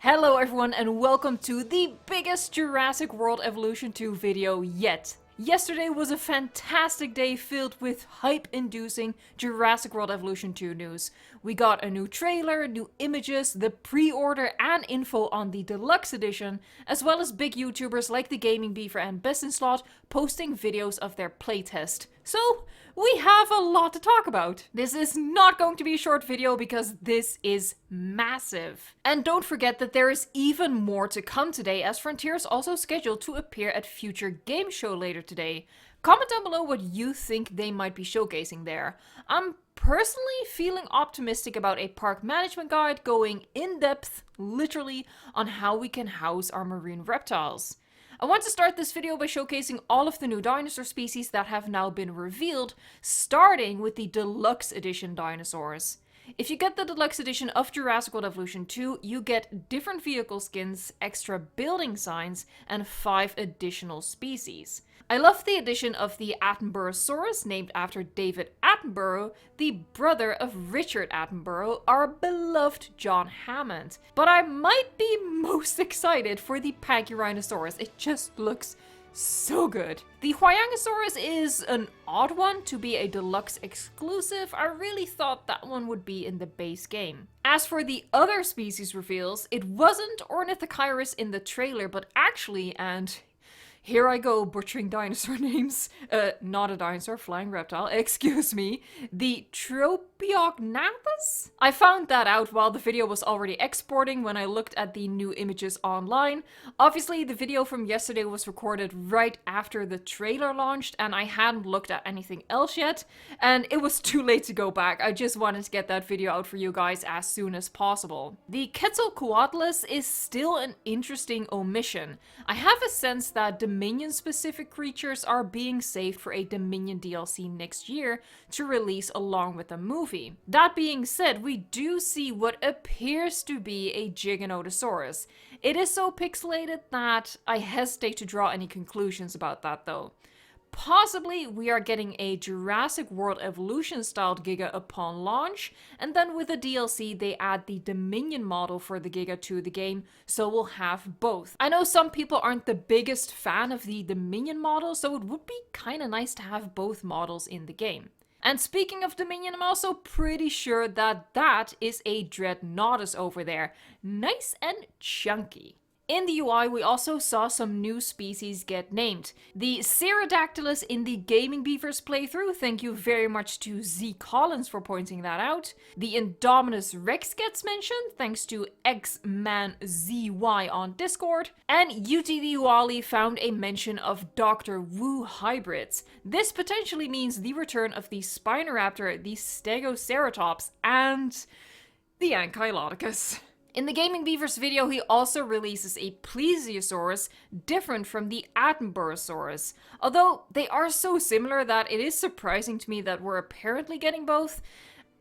Hello everyone and welcome to the biggest Jurassic World Evolution 2 video yet. Yesterday was a fantastic day filled with hype-inducing Jurassic World Evolution 2 news. We got a new trailer, new images, the pre-order and info on the Deluxe Edition, as well as big YouTubers like the Gaming Beaver and Best in Slot posting videos of their playtest. So, we have a lot to talk about. This is not going to be a short video because this is massive. And don't forget that there is even more to come today, as Frontier is also scheduled to appear at Future Game Show later today. Comment down below what you think they might be showcasing there. I'm personally feeling optimistic about a park management guide going in depth, literally, on how we can house our marine reptiles. I want to start this video by showcasing all of the new dinosaur species that have now been revealed, starting with the Deluxe Edition dinosaurs. If you get the Deluxe Edition of Jurassic World Evolution 2, you get different vehicle skins, extra building signs, and 5 additional species. I love the addition of the Attenboroughsaurus, named after David Attenborough, the brother of Richard Attenborough, our beloved John Hammond. But I might be most excited for the Pachyrhinosaurus. It just looks so good. The Huayangosaurus is an odd one to be a deluxe exclusive. I really thought that one would be in the base game. As for the other species reveals, it wasn't Ornithocheirus in the trailer, but actually, and here I go butchering dinosaur names. Not a dinosaur, flying reptile, excuse me. The Tropiognathus? I found that out while the video was already exporting when I looked at the new images online. Obviously, the video from yesterday was recorded right after the trailer launched and I hadn't looked at anything else yet. And it was too late to go back. I just wanted to get that video out for you guys as soon as possible. The Quetzalcoatlus is still an interesting omission. I have a sense that Dominion-specific creatures are being saved for a Dominion DLC next year to release along with the movie. That being said, we do see what appears to be a Giganotosaurus. It is so pixelated that I hesitate to draw any conclusions about that though. Possibly we are getting a Jurassic World Evolution styled Giga upon launch, and then with the DLC they add the Dominion model for the Giga to the game, so we'll have both. I know some people aren't the biggest fan of the Dominion model, so it would be kinda nice to have both models in the game. And speaking of Dominion, I'm also pretty sure that that is a Dreadnoughtus over there. Nice and chunky. In the UI, we also saw some new species get named. The Cerodactylus in the Gaming Beavers playthrough, thank you very much to Z Collins for pointing that out. The Indominus Rex gets mentioned, thanks to XManZY on Discord. And UTD Wally found a mention of Dr. Wu hybrids. This potentially means the return of the Spinoraptor, the Stegoceratops, and the Ankylodocus. In the Gaming Beavers video, he also releases a Plesiosaurus different from the Attenboroughsaurus. Although they are so similar that it is surprising to me that we're apparently getting both.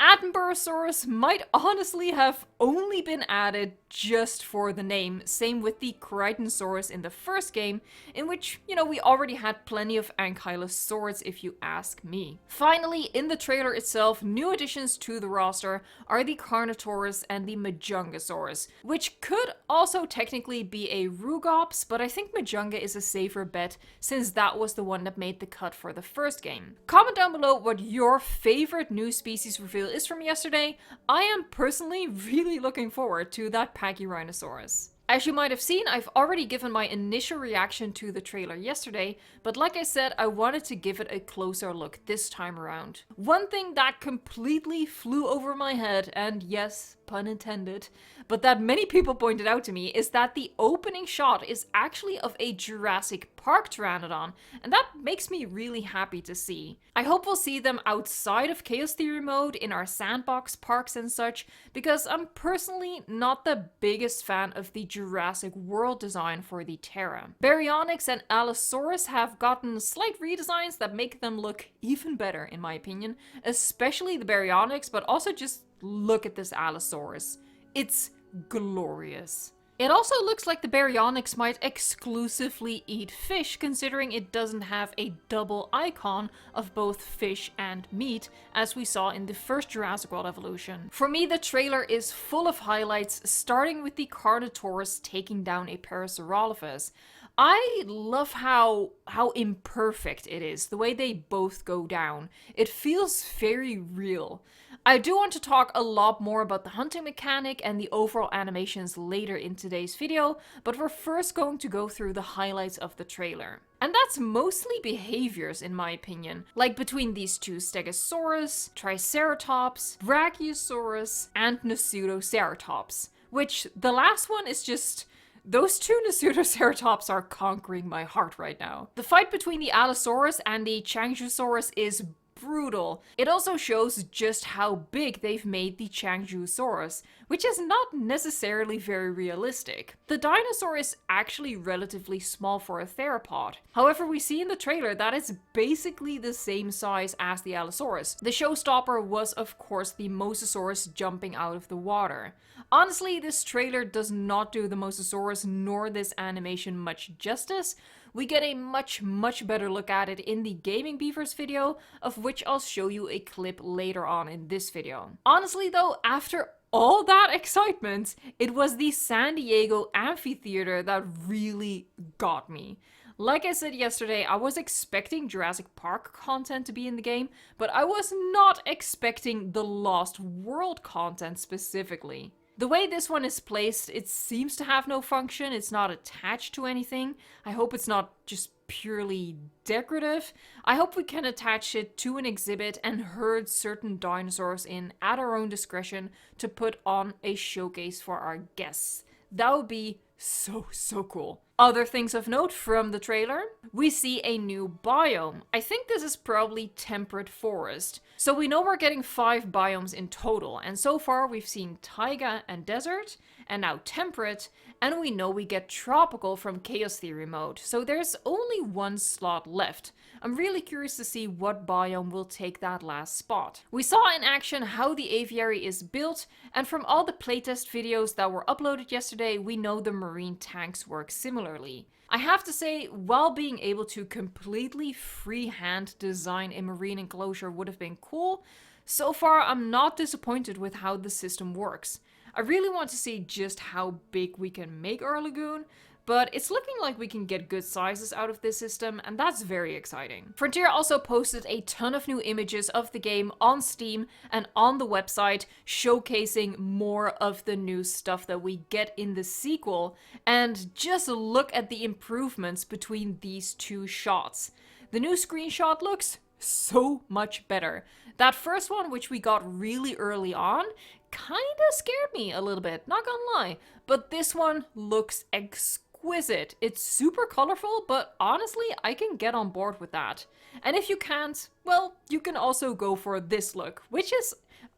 Attenboroughsaurus might honestly have only been added just for the name, same with the Crichtonsaurus in the first game, in which, we already had plenty of Ankylosaurs if you ask me. Finally, in the trailer itself, new additions to the roster are the Carnotaurus and the Majungasaurus, which could also technically be a Rugops, but I think Majunga is a safer bet since that was the one that made the cut for the first game. Comment down below what your favorite new species reveal is from yesterday. I am personally really looking forward to that Pachyrhinosaurus. As you might have seen, I've already given my initial reaction to the trailer yesterday, but like I said, I wanted to give it a closer look this time around. One thing that completely flew over my head, and yes, pun intended, but that many people pointed out to me, is that the opening shot is actually of a Jurassic Park Pteranodon, and that makes me really happy to see. I hope we'll see them outside of Chaos Theory mode in our sandbox parks and such, because I'm personally not the biggest fan of the Jurassic World design for the Terra. Baryonyx and Allosaurus have gotten slight redesigns that make them look even better in my opinion, especially the Baryonyx, but also just look at this Allosaurus. It's glorious. It also looks like the baryonyx might exclusively eat fish, considering it doesn't have a double icon of both fish and meat, as we saw in the first Jurassic World Evolution. For me, the trailer is full of highlights, starting with the Carnotaurus taking down a Parasaurolophus. I love how imperfect it is, the way they both go down. It feels very real. I do want to talk a lot more about the hunting mechanic and the overall animations later in today's video, but we're first going to go through the highlights of the trailer. And that's mostly behaviors, in my opinion, like between these two Stegosaurus, Triceratops, Brachiosaurus, and Pseudoceratops, which the last one is just... Those two Pseudoceratops are conquering my heart right now. The fight between the Allosaurus and the Changzhousaurus is brutal. It also shows just how big they've made the Changzhousaurus, which is not necessarily very realistic. The dinosaur is actually relatively small for a theropod. However, we see in the trailer that it's basically the same size as the Allosaurus. The showstopper was, of course, the Mosasaurus jumping out of the water. Honestly, this trailer does not do the Mosasaurus nor this animation much justice. We get a much better look at it in the Gaming Beavers video, of which I'll show you a clip later on in this video. Honestly though, after all that excitement, it was the San Diego amphitheater that really got me. Like I said yesterday, I was expecting Jurassic Park content to be in the game, but I was not expecting the Lost World content specifically. The way this one is placed, it seems to have no function, it's not attached to anything. I hope it's not just purely decorative. I hope we can attach it to an exhibit and herd certain dinosaurs in at our own discretion to put on a showcase for our guests. That would be so cool. Other things of note from the trailer, we see a new biome. I think this is probably temperate forest. So we know we're getting 5 biomes in total, and so far we've seen taiga and desert, and now temperate, and we know we get tropical from Chaos Theory mode, so there's only 1 slot left. I'm really curious to see what biome will take that last spot. We saw in action how the aviary is built, and from all the playtest videos that were uploaded yesterday, we know the marine tanks work similarly. I have to say, while being able to completely freehand design a marine enclosure would have been cool, so far I'm not disappointed with how the system works. I really want to see just how big we can make our lagoon, but it's looking like we can get good sizes out of this system, and that's very exciting. Frontier also posted a ton of new images of the game on Steam and on the website, showcasing more of the new stuff that we get in the sequel, and just look at the improvements between these two shots. The new screenshot looks so much better. That first one, which we got really early on, kinda scared me a little bit, not gonna lie, but this one looks exquisite. It's super colorful, but honestly, I can get on board with that. And if you can't, well, you can also go for this look, which is,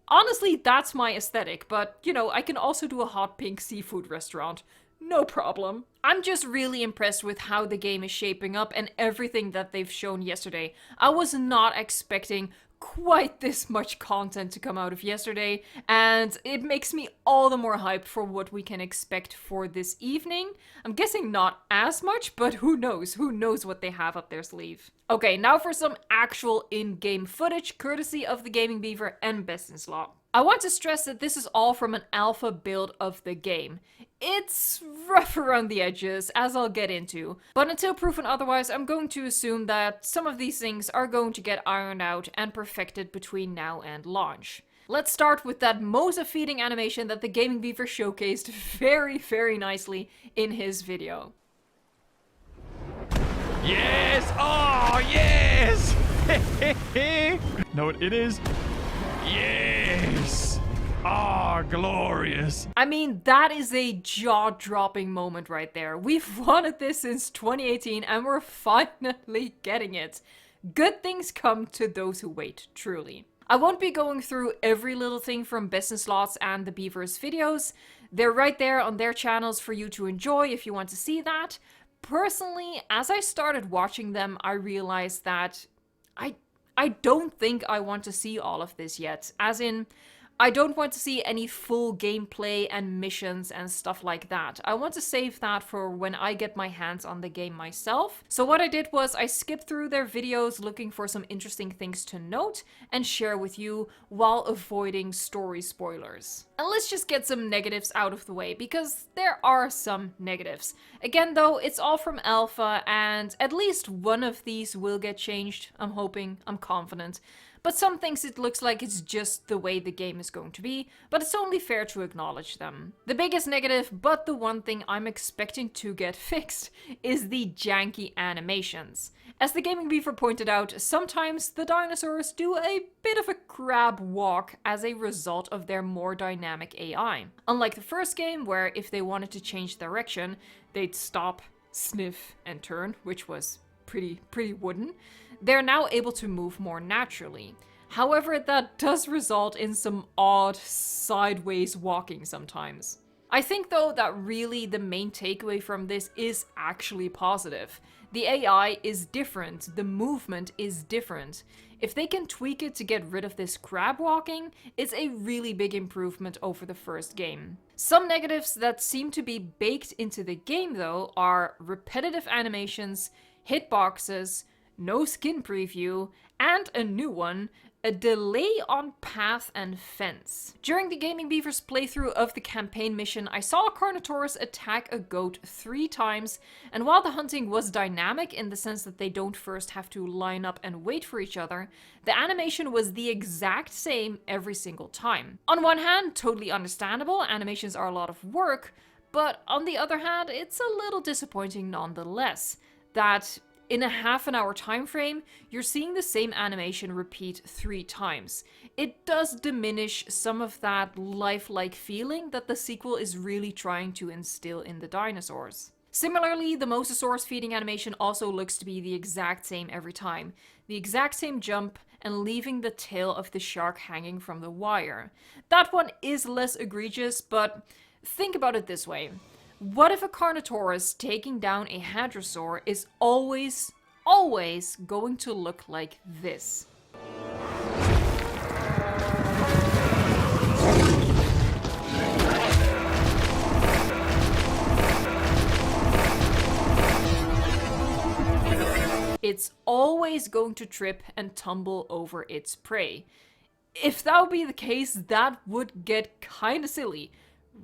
honestly, that's my aesthetic, but, you know, I can also do a hot pink seafood restaurant. No problem. I'm just really impressed with how the game is shaping up and everything that they've shown yesterday. I was not expecting quite this much content to come out of yesterday, and it makes me all the more hyped for what we can expect for this evening. I'm guessing not as much, but who knows what they have up their sleeve. Okay, now for some actual in-game footage, courtesy of the Gaming Beaver and Best in Slot. I want to stress that this is all from an alpha build of the game. It's rough around the edges, as I'll get into, but until proven otherwise, I'm going to assume that some of these things are going to get ironed out and perfected between now and launch. Let's start with that Mosa feeding animation that the Gaming Beaver showcased very nicely in his video. Yes! Oh, yes! Know what it is? Yes! Ah, glorious. I mean, that is a jaw-dropping moment right there. We've wanted this since 2018 and we're finally getting it. Good things come to those who wait, truly. I won't be going through every little thing from Best in Slots and the Beavers videos. They're right there on their channels for you to enjoy if you want to see that. Personally, as I started watching them, I realized that I don't think I want to see all of this yet. As in, I don't want to see any full gameplay and missions and stuff like that. I want to save that for when I get my hands on the game myself. So what I did was I skipped through their videos looking for some interesting things to note and share with you while avoiding story spoilers. And let's just get some negatives out of the way, because there are some negatives. Again though, it's all from alpha, and at least one of these will get changed. I'm hoping, I'm confident. But some things it looks like it's just the way the game is going to be, but it's only fair to acknowledge them. The biggest negative, but the one thing I'm expecting to get fixed, is the janky animations. As the Gaming Beaver pointed out, sometimes the dinosaurs do a bit of a crab walk as a result of their more dynamic AI. Unlike the first game, where if they wanted to change direction, they'd stop, sniff, and turn, which was pretty wooden. They're now able to move more naturally. However, that does result in some odd sideways walking sometimes. I think though that really the main takeaway from this is actually positive. The AI is different, the movement is different. If they can tweak it to get rid of this crab walking, it's a really big improvement over the first game. Some negatives that seem to be baked into the game though are repetitive animations, hitboxes, no skin preview, and a new one, a delay on path and fence. During the Gaming Beaver's playthrough of the campaign mission, I saw a Carnotaurus attack a goat 3 times, and while the hunting was dynamic in the sense that they don't first have to line up and wait for each other, the animation was the exact same every single time. On one hand, totally understandable, animations are a lot of work, but on the other hand, it's a little disappointing nonetheless, that in a half-an-hour time frame, you're seeing the same animation repeat 3 times. It does diminish some of that lifelike feeling that the sequel is really trying to instill in the dinosaurs. Similarly, the Mosasaurus feeding animation also looks to be the exact same every time. The exact same jump and leaving the tail of the shark hanging from the wire. That one is less egregious, but think about it this way. What if a Carnotaurus taking down a Hadrosaur is always going to look like this? It's always going to trip and tumble over its prey. If that would be the case, that would get kinda silly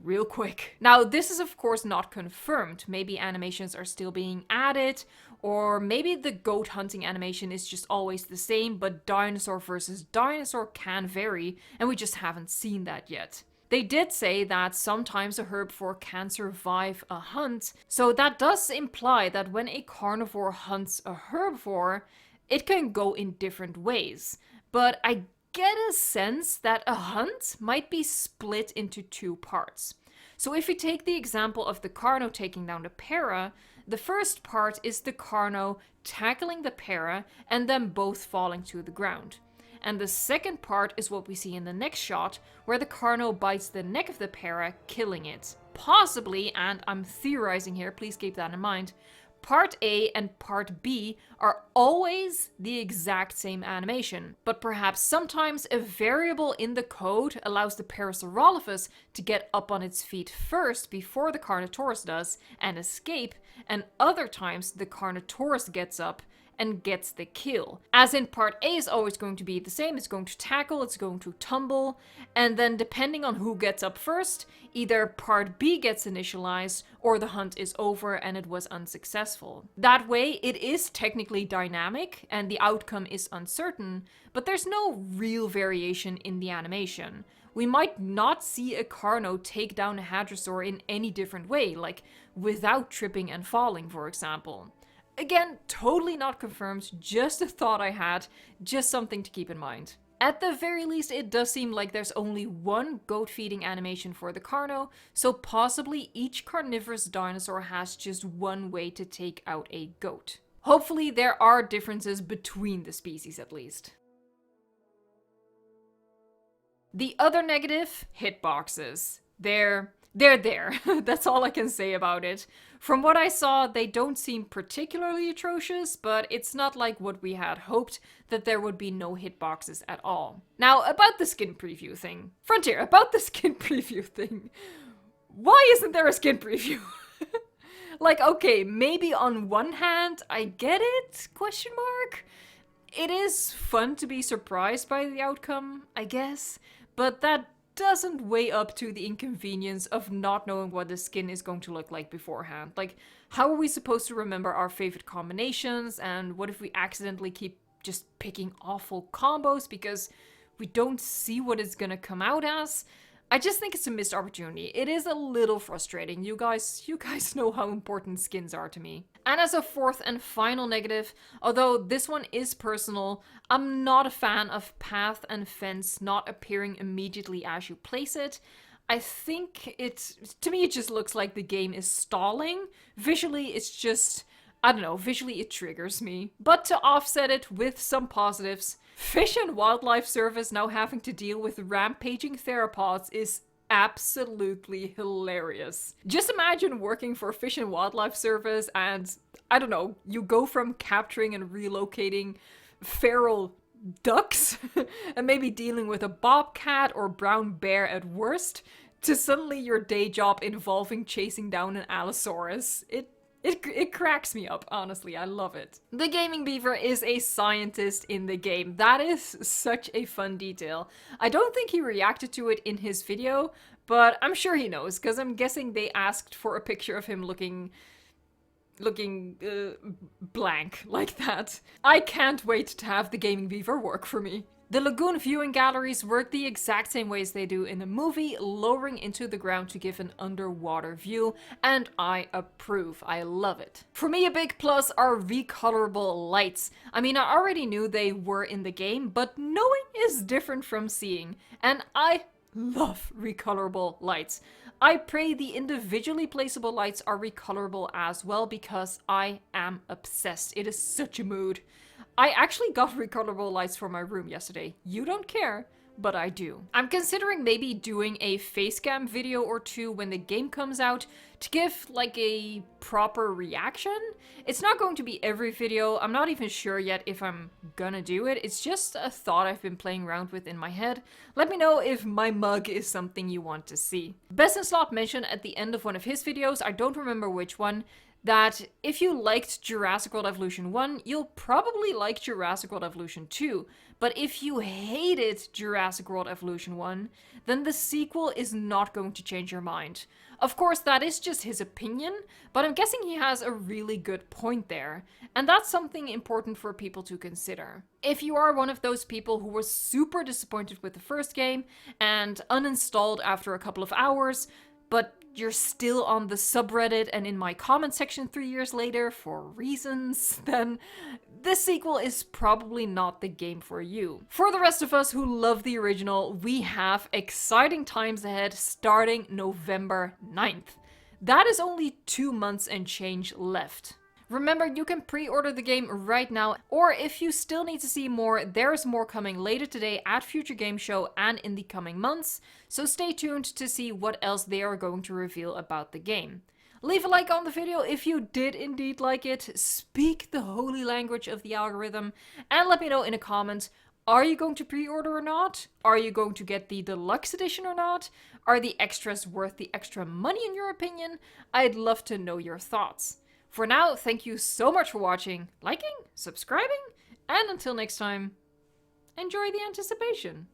real quick. Now, this is of course not confirmed. Maybe animations are still being added, or maybe the goat hunting animation is just always the same, but dinosaur versus dinosaur can vary, and we just haven't seen that yet. They did say that sometimes a herbivore can survive a hunt, so that does imply that when a carnivore hunts a herbivore, it can go in different ways. But I get a sense that a hunt might be split into 2 parts. So if we take the example of the Carno taking down the Para, the first part is the Carno tackling the Para and then both falling to the ground. And the second part is what we see in the next shot, where the Carno bites the neck of the Para, killing it. Possibly, and I'm theorizing here, please keep that in mind, Part A and Part B are always the exact same animation, but perhaps sometimes a variable in the code allows the Parasaurolophus to get up on its feet first before the Carnotaurus does and escape, and other times the Carnotaurus gets up and gets the kill. As in, Part A is always going to be the same. It's going to tackle, it's going to tumble, and then depending on who gets up first, either Part B gets initialized or the hunt is over and it was unsuccessful. That way, it is technically dynamic and the outcome is uncertain, but there's no real variation in the animation. We might not see a Carno take down a Hadrosaur in any different way, like without tripping and falling, for example. Again, totally not confirmed, just a thought I had, just something to keep in mind. At the very least, it does seem like there's only one goat feeding animation for the Carno, so possibly each carnivorous dinosaur has just one way to take out a goat. Hopefully there are differences between the species at least. The other negative, hitboxes. They're they're there. That's all I can say about it. From what I saw, they don't seem particularly atrocious, but it's not like what we had hoped, that there would be no hitboxes at all. Now, about the skin preview thing. Frontier, about the skin preview thing. Why isn't there a skin preview? Like, okay, maybe on one hand, I get it? Question mark? It is fun to be surprised by the outcome, I guess, but that doesn't weigh up to the inconvenience of not knowing what the skin is going to look like beforehand. Like, how are we supposed to remember our favorite combinations, and what if we accidentally keep just picking awful combos because we don't see what it's gonna come out as? I just think it's a missed opportunity. It is a little frustrating. You guys know how important skins are to me. And as a fourth and final negative, although this one is personal, I'm not a fan of path and fence not appearing immediately as you place it. I think to me it just looks like the game is stalling. Visually, it's just, I don't know, visually it triggers me. But to offset it with some positives, Fish and Wildlife Service now having to deal with rampaging theropods is absolutely hilarious. Just imagine working for Fish and Wildlife Service and, I don't know, you go from capturing and relocating feral ducks and maybe dealing with a bobcat or brown bear at worst, to suddenly your day job involving chasing down an Allosaurus. It cracks me up, honestly. I love it. The Gaming Beaver is a scientist in the game. That is such a fun detail. I don't think he reacted to it in his video, but I'm sure he knows, because I'm guessing they asked for a picture of him looking blank like that. I can't wait to have the Gaming Beaver work for me. The lagoon viewing galleries work the exact same ways they do in the movie, lowering into the ground to give an underwater view, and I approve. I love it. For me, a big plus are recolorable lights. I mean, I already knew they were in the game, but knowing is different from seeing, and I love recolorable lights. I pray the individually placeable lights are recolorable as well, because I am obsessed. It is such a mood. I actually got recolorable lights for my room yesterday. You don't care, but I do. I'm considering maybe doing a facecam video or two when the game comes out to give like a proper reaction. It's not going to be every video. I'm not even sure yet if I'm gonna do it. It's just a thought I've been playing around with in my head. Let me know if my mug is something you want to see. Best in Slot mentioned at the end of one of his videos, I don't remember which one, that if you liked Jurassic World Evolution 1, you'll probably like Jurassic World Evolution 2. But if you hated Jurassic World Evolution 1, then the sequel is not going to change your mind. Of course, that is just his opinion, but I'm guessing he has a really good point there. And that's something important for people to consider. If you are one of those people who was super disappointed with the first game and uninstalled after a couple of hours, but you're still on the subreddit and in my comment section 3 years later for reasons, then this sequel is probably not the game for you. For the rest of us who love the original, we have exciting times ahead starting November 9th. That is only 2 months and change left. Remember, you can pre-order the game right now, or if you still need to see more, there's more coming later today at Future Game Show and in the coming months, so stay tuned to see what else they are going to reveal about the game. Leave a like on the video if you did indeed like it, speak the holy language of the algorithm, and let me know in a comment, are you going to pre-order or not? Are you going to get the Deluxe Edition or not? Are the extras worth the extra money in your opinion? I'd love to know your thoughts. For now, thank you so much for watching, liking, subscribing, and until next time, enjoy the anticipation.